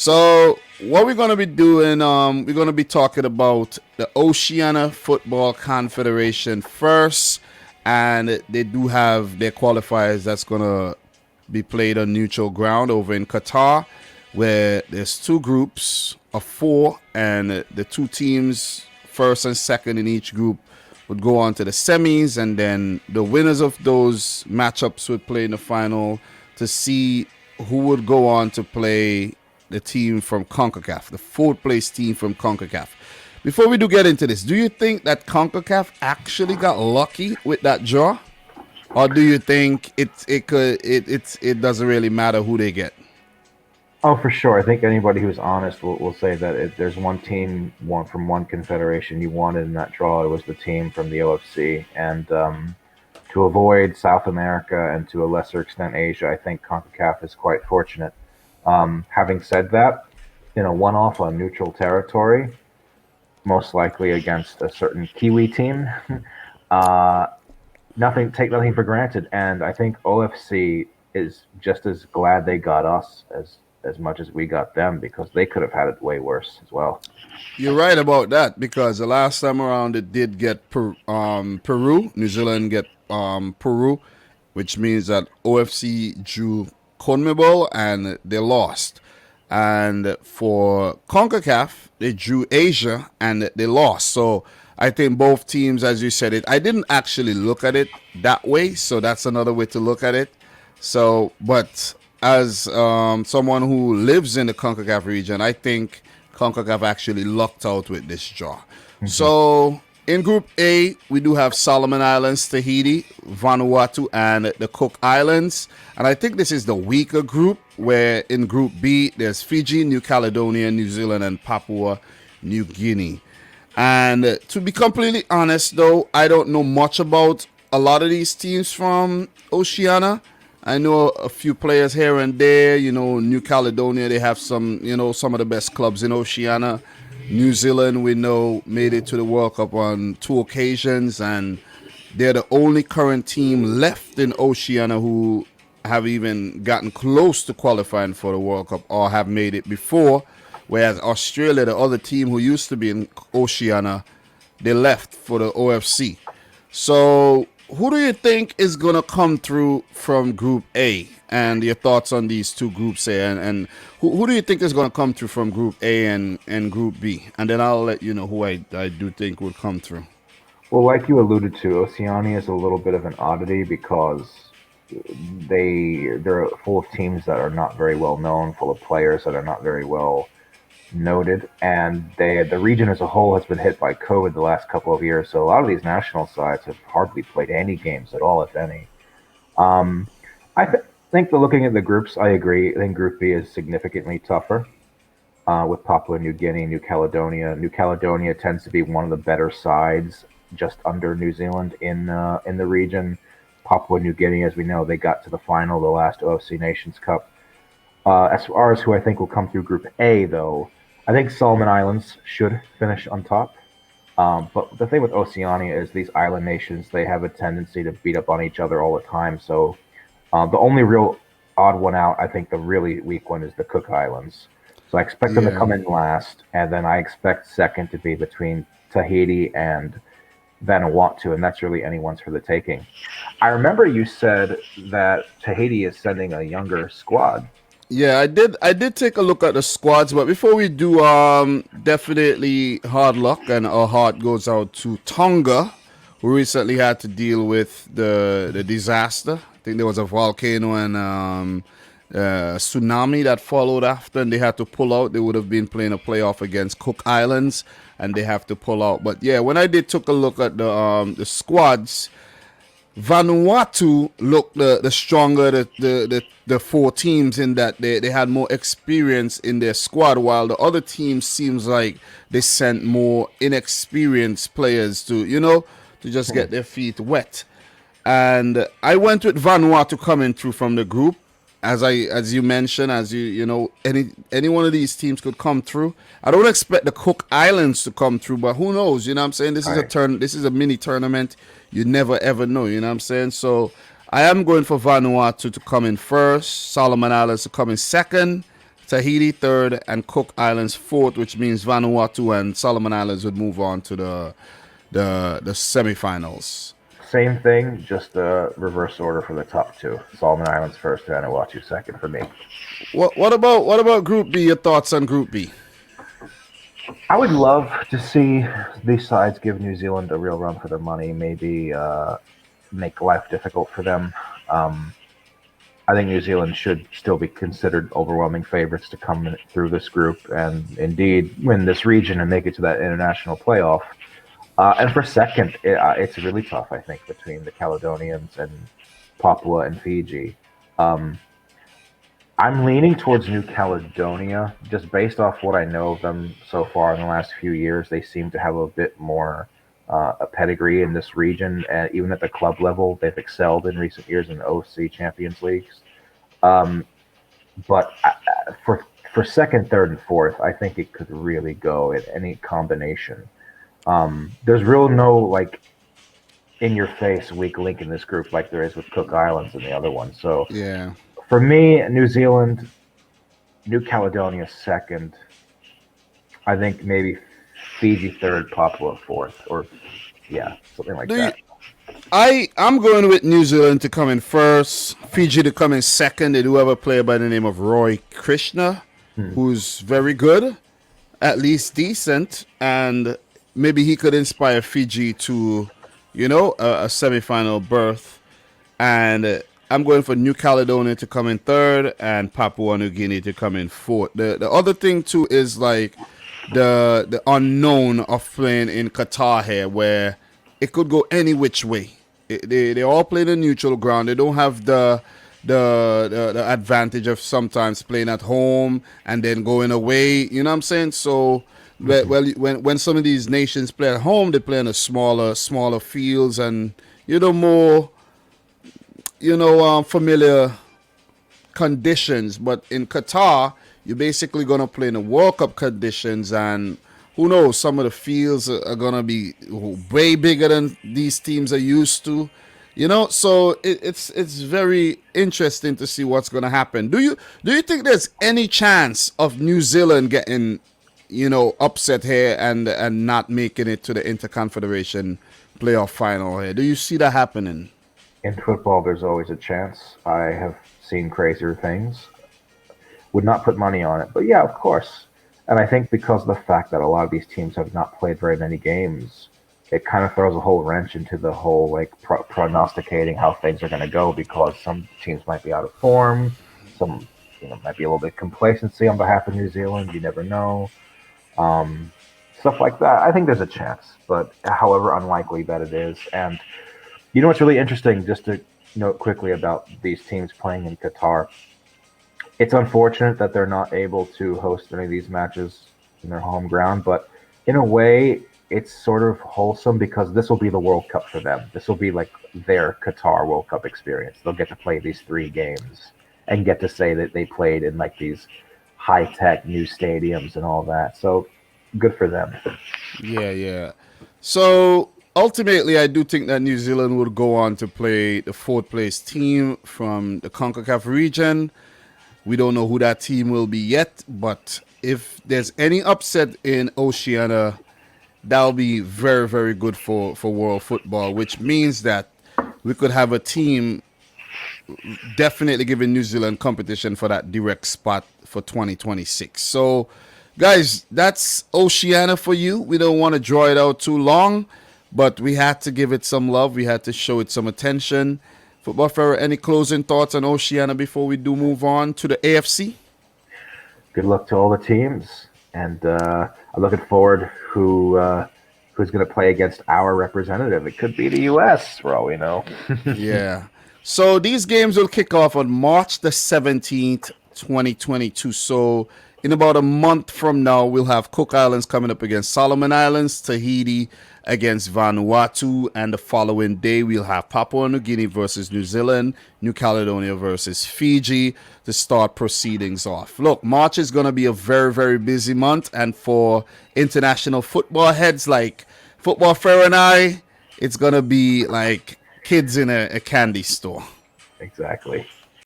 So what we're gonna be doing, we're gonna be talking about the Oceania Football Confederation first, and they do have their qualifiers that's gonna be played on neutral ground over in Qatar, where there's two groups of four, and the two teams, first and second in each group, would go on to the semis, and then the winners of those matchups would play in the final to see who would go on to play the team from Concacaf, the fourth place team from Concacaf. Before we do get into this, do you think that Concacaf actually got lucky with that draw, or do you think it doesn't really matter who they get? Oh, for sure. I think anybody who's honest will say that if there's one team from one confederation you wanted in that draw, it was the team from the OFC. And to avoid South America and to a lesser extent Asia, I think CONCACAF is quite fortunate. Having said that, in a one-off on neutral territory, most likely against a certain Kiwi team, take nothing for granted. And I think OFC is just as glad they got us as much as we got them, because they could have had it way worse as well. You're right about that, because the last time around it did get Peru. New Zealand get Peru, which means that OFC drew CONMEBOL and they lost. And for CONCACAF, they drew Asia and they lost. So I think both teams, as you said it, I didn't actually look at it that way. So that's another way to look at it. So, but as someone who lives in the CONCACAF region, I think CONCACAF actually lucked out with this draw. Mm-hmm. So in Group A, we do have Solomon Islands, Tahiti, Vanuatu, and the Cook Islands. And I think this is the weaker group, where in Group B, there's Fiji, New Caledonia, New Zealand, and Papua New Guinea. And to be completely honest, though, I don't know much about a lot of these teams from Oceania. I know a few players here and there. New Caledonia, they have some of the best clubs in Oceania. New Zealand, we know, made it to the World Cup on 2 occasions, and they're the only current team left in Oceania who have even gotten close to qualifying for the World Cup or have made it before, whereas Australia, the other team who used to be in Oceania, they left for the OFC. So who do you think is going to come through from Group A? And your thoughts on these two groups here, and who do you think is going to come through from Group A and Group B? And then I'll let you know who I do think would come through. Well, like you alluded to, Oceania is a little bit of an oddity because they're full of teams that are not very well known, full of players that are not very well noted, and the region as a whole has been hit by COVID the last couple of years. So a lot of these national sides have hardly played any games at all, if any. I think that looking at the groups, I agree. I think Group B is significantly tougher with Papua New Guinea, New Caledonia. New Caledonia tends to be one of the better sides, just under New Zealand in the region. Papua New Guinea, as we know, they got to the final, the last OFC Nations Cup. As far as who I think will come through Group A, though, I think Solomon Islands should finish on top. But the thing with Oceania is these island nations, they have a tendency to beat up on each other all the time. So the only real odd one out, I think the really weak one, is the Cook Islands. So I expect them to come in last, and then I expect second to be between Tahiti and Vanuatu, and that's really anyone's for the taking. I remember you said that Tahiti is sending a younger squad. Yeah, I did take a look at the squads, but before we do, definitely hard luck, and our heart goes out to Tonga, who recently had to deal with the disaster. I think there was a volcano and tsunami that followed after, and they had to pull out. They would have been playing a playoff against Cook Islands, and they have to pull out. But yeah, when I did took a look at the squads, Vanuatu looked the stronger, the 4 teams, in that they had more experience in their squad, while the other teams seems like they sent more inexperienced players to just get their feet wet. And I went with Vanuatu coming through from the group. As you mentioned, any one of these teams could come through. I don't expect the Cook Islands to come through, but who knows? You know what I'm saying? This is a mini tournament. You never ever know, you know what I'm saying? So I am going for Vanuatu to come in first, Solomon Islands to come in second, Tahiti third, and Cook Islands fourth, which means Vanuatu and Solomon Islands would move on to the semifinals. Same thing, just reverse order for the top two. Solomon Islands first, Vanuatu second for me. What about Group B? Your thoughts on Group B? I would love to see these sides give New Zealand a real run for their money. Maybe make life difficult for them. I think New Zealand should still be considered overwhelming favorites to come through this group and indeed win this region and make it to that international playoff. And for second, it's really tough, I think, between the Caledonians and Papua and Fiji. I'm leaning towards New Caledonia, just based off what I know of them so far in the last few years. They seem to have a bit more a pedigree in this region, and even at the club level, they've excelled in recent years in the OFC Champions Leagues. But for second, third, and fourth, I think it could really go in any combination. There's no in your face weak link in this group like there is with Cook Islands and the other one. So yeah, for me, New Zealand, New Caledonia second. I think maybe Fiji third, Papua fourth, or something like that. I'm going with New Zealand to come in first, Fiji to come in second. They do have a player by the name of Roy Krishna, who's very good, at least decent, and maybe he could inspire Fiji to, a semifinal berth. And I'm going for New Caledonia to come in third and Papua New Guinea to come in fourth. The other thing too is like the unknown of playing in Qatar here, where it could go any which way. They all play the neutral ground. They don't have the advantage of sometimes playing at home and then going away. You know what I'm saying? So, when some of these nations play at home, they play in a smaller fields and more familiar conditions. But in Qatar, you're basically gonna play in the World Cup conditions, and who knows, some of the fields are gonna be way bigger than these teams are used to. So it's very interesting to see what's gonna happen. Do you think there's any chance of New Zealand getting upset here and not making it to the Interconfederation playoff final here? Do you see that happening? In football, there's always a chance. I have seen crazier things. Would not put money on it, but yeah, of course. And I think because of the fact that a lot of these teams have not played very many games, it kind of throws a whole wrench into the whole prognosticating how things are going to go, because some teams might be out of form, some might be a little bit complacency on behalf of New Zealand. You never know. Stuff like that. I think there's a chance, but however unlikely that it is. And what's really interesting, just to note quickly about these teams playing in Qatar, it's unfortunate that they're not able to host any of these matches in their home ground, but in a way, it's sort of wholesome because this will be the World Cup for them. This will be like their Qatar World Cup experience. They'll get to play these 3 games and get to say that they played in these high-tech new stadiums and all that. So good for them. Yeah. So ultimately, I do think that New Zealand would go on to play the 4th place team from the Concacaf region. We don't know who that team will be yet, but if there's any upset in Oceania, that'll be very, very good for world football, which means that we could have a team definitely giving New Zealand competition for that direct spot for 2026. So, guys, that's Oceania for you. We don't want to draw it out too long, but we had to give it some love. We had to show it some attention. Football Pharaoh, any closing thoughts on Oceania before we do move on to the AFC? Good luck to all the teams, and I'm looking forward who's going to play against our representative. It could be the U.S. for all we know. Yeah. So these games will kick off on March the 17th, 2022. So in about a month from now, we'll have Cook Islands coming up against Solomon Islands, Tahiti against Vanuatu, and the following day we'll have Papua New Guinea versus New Zealand, New Caledonia versus Fiji to start proceedings off. Look, March is going to be a very, very busy month, and for international football heads like Football Pharaoh and I, it's going to be like kids in a candy store. Exactly.